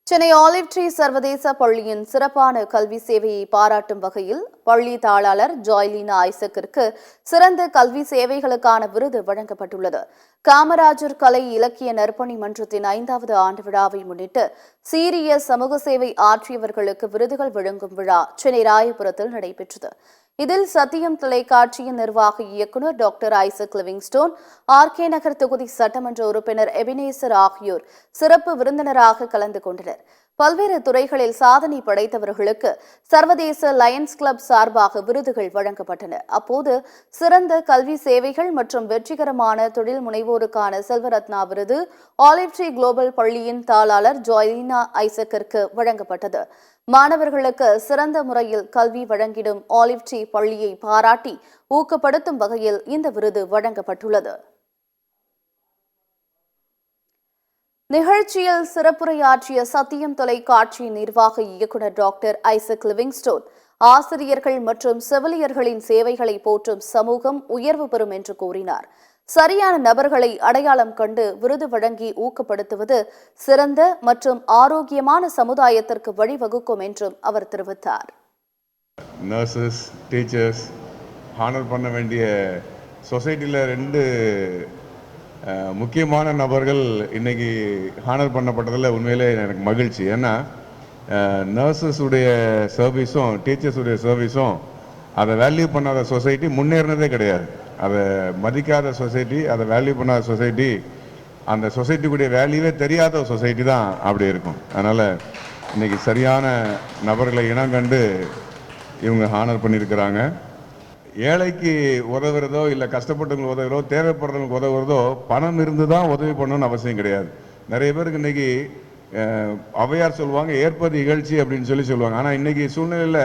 Chennai olive tree சர்வதேச பள்ளியின் சிறப்பான கல்வி சேவையை பாராட்டும் வகையில் பள்ளி தாளாளர் ஜாய்லீனா ஐசக்கிற்கு சிறந்த கல்வி சேவைகளுக்கான விருது வழங்கப்பட்டுள்ளது. காமராஜர் கலை இலக்கிய நற்பணி மன்றத்தின் 5வது ஆண்டு விழாவை முன்னிட்டு சீரிய சமூக சேவை ஆற்றியவர்களுக்கு விருதுகள் வழங்கும் விழா சென்னை ராயபுரத்தில் நடைபெற்றது. இதில் சத்தியம் தொலைக்காட்சியின் நிர்வாக இயக்குநர் டாக்டர் ஐசக் லிவிங்ஸ்டோன், ஆர்கே நகர் தொகுதி சட்டமன்ற உறுப்பினர் எபினேசர் ஆகியோர் சிறப்பு விருந்தினராக கலந்து கொண்டனர். பல்வேறு துறைகளில் சாதனை படைத்தவர்களுக்கு சர்வதேச லயன்ஸ் கிளப் சார்பாக விருதுகள் வழங்கப்பட்டன. அப்போது சிறந்த கல்வி சேவைகள் மற்றும் வெற்றிகரமான தொழில் முனைவோருக்கான செல்வரத்னா விருது ஆலிவ் ட்ரீ குளோபல் பள்ளியின் தாளாளர் ஜாய்லீனா ஐசக்கிற்கு வழங்கப்பட்டது. மாணவர்களுக்கு சிறந்த முறையில் கல்வி வழங்கிடும் ஆலிவ் ட்ரீ பள்ளியை பாராட்டி ஊக்கப்படுத்தும் வகையில் இந்த விருது வழங்கப்பட்டுள்ளது. நிகழ்ச்சியில் சிறப்புரையாற்றிய சத்தியம் தொலைக்காட்சி நிர்வாக இயக்குநர் டாக்டர் ஐசக் லிவிங்ஸ்டோன், ஆசிரியர்கள் மற்றும் செவிலியர்களின் சேவைகளை போற்றும் சமூகம் உயர்வு பெறும் என்று கூறினார். சரியான நபர்களை அடையாளம் கண்டு விருது வழங்கி ஊக்கப்படுத்துவது சிறந்த மற்றும் ஆரோக்கியமான சமுதாயத்திற்கு வழிவகுக்கும் என்றும் அவர் தெரிவித்தார். நர்சஸ், டீச்சர்ஸ் ஹானர் பண்ண வேண்டிய சொசைட்டியில் 2 முக்கியமான நபர்கள் இன்னைக்கு ஹானர் பண்ணப்பட்டதில் உண்மையிலே எனக்கு மகிழ்ச்சி. ஏன்னா நர்சஸுடைய சர்வீஸும் டீச்சர்ஸுடைய சர்வீஸும் அதை வேல்யூ பண்ணாத சொசைட்டி முன்னேறினதே கிடையாது. அதை மதிக்காத சொசைட்டி, அதை வேல்யூ பண்ணாத சொசைட்டி, அந்த சொசைட்டிக்குடைய வேல்யூவே தெரியாத சொசைட்டி தான் அப்படி இருக்கும். அதனால் இன்னைக்கு சரியான நபர்களை இனம் கண்டு இவங்க ஹானர் பண்ணியிருக்கிறாங்க. ஏழைக்கு உதவுறதோ இல்லை கஷ்டப்பட்டவங்களுக்கு உதவுறதோ தேவைப்படுறவங்களுக்கு உதவுறதோ பணம் இருந்து தான் உதவி பண்ணணும்னு அவசியம் கிடையாது. நிறைய பேருக்கு இன்னைக்கு ஔவையார் சொல்லுவாங்க, ஏற்பது இகழ்ச்சி அப்படின்னு சொல்லுவாங்க. ஆனால் இன்னைக்கு சூழ்நிலையில்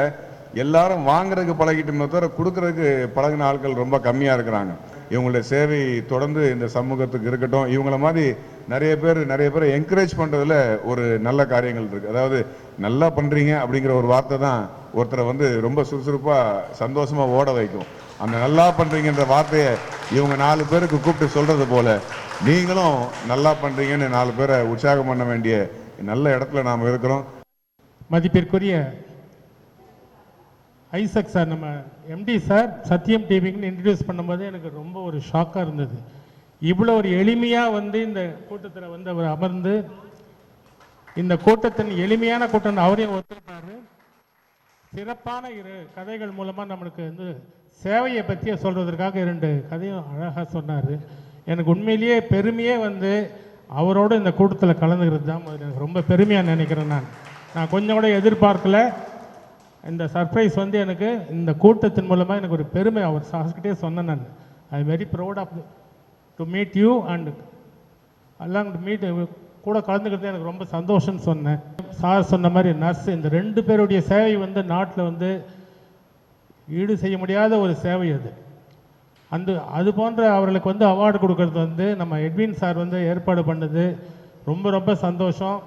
எல்லாரும் வாங்குறதுக்கு பழகிட்டோம்னா தவிர கொடுக்கறதுக்கு பழகின ஆட்கள் ரொம்ப கம்மியாக இருக்கிறாங்க. இவங்களுடைய சேவை தொடர்ந்து இந்த சமூகத்துக்கு இருக்கட்டும். இவங்கள மாதிரி நிறைய பேரை என்கரேஜ் பண்ணுறதுல ஒரு நல்ல காரியங்கள் இருக்குது. அதாவது நல்லா பண்ணுறீங்க அப்படிங்கிற ஒரு வார்த்தை தான் ஒருத்தரை ரொம்ப சுறுசுறுப்பாக சந்தோஷமாக ஓட வைக்கும். அந்த நல்லா பண்ணுறீங்கன்ற வார்த்தையை இவங்க 4 பேருக்கு கூப்பிட்டு சொல்கிறது போல நீங்களும் நல்லா பண்ணுறீங்கன்னு 4 பேரை உற்சாகம் பண்ண வேண்டிய நல்ல இடத்துல நாம் இருக்கிறோம். மதிப்பிற்குரிய ஐசக் சார், நம்ம எம்டி சார் சத்தியம் டிவின்னு இன்ட்ரடியூஸ் பண்ணும்போது எனக்கு ரொம்ப ஒரு ஷாக்காக இருந்தது. இவ்வளோ ஒரு எளிமையாக இந்த கூட்டத்தில் அவர் அமர்ந்து இந்த கூட்டத்தின் எளிமையான கூட்டம் அவரையும் ஒத்துக்கிட்டாரு. சிறப்பான 2 கதைகள் மூலமாக நம்மளுக்கு சேவையை பற்றிய சொல்கிறதுக்காக 2 கதையும் அழகாக சொன்னார். எனக்கு உண்மையிலேயே பெருமையே அவரோட இந்த கூட்டத்தில் கலந்துக்கிறது தான் எனக்கு ரொம்ப பெருமையாக நினைக்கிறேன். நான் கொஞ்சம் கூட எதிர்பார்க்கல. இந்த சர்ப்ரைஸ் எனக்கு இந்த கூட்டத்தின் மூலமாக எனக்கு ஒரு பெருமை. அவர் சார்கிட்டே சொன்னேன், நான் I very proud of to meet you and along to meet கூட கலந்துக்கிறது எனக்கு ரொம்ப சந்தோஷம்னு சொன்னேன். சார் சொன்ன மாதிரி நர்ஸ், இந்த 2 பேருடைய சேவை நாட்டில் ஈடு செய்ய முடியாத ஒரு சேவை அது. அது போன்ற அவர்களுக்கு அவார்டு கொடுக்கறது நம்ம எட்வின் சார் ஏற்பாடு பண்ணது ரொம்ப ரொம்ப சந்தோஷம்.